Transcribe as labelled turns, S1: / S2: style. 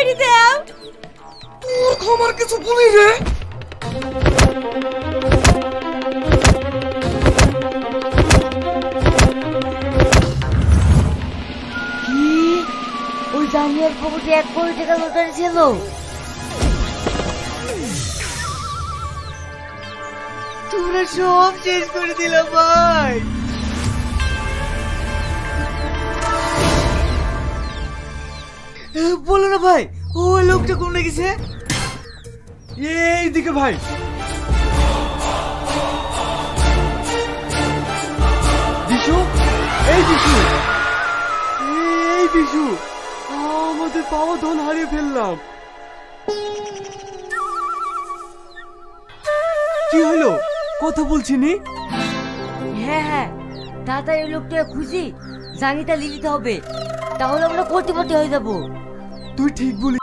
S1: করে দাও।
S2: তোর খামার কিছু বলি রে।
S1: কি ওই জামিয়ার পকেটে 1 কোটি টাকা লটারি ছিল?
S3: তোমরা সব শেষ করে দিলা ভাই। বলো না ভাই, ওই লোকটা কোন গেছে?
S2: এইদিকে ভাই। দিশু, এই দিশু, এই দিশু, আমাদের পাওয়া ধন হারিয়ে ফেললাম। কি হলো, কথা বলছিনি?
S1: হ্যাঁ হ্যাঁ, তাড়াতাড়ি ওই লোকটা খুশি জাঙ্গিটা লিখতে হবে, তাহলে আমরা কোটিপতি হয়ে যাবো।
S2: তুই ঠিক বলি।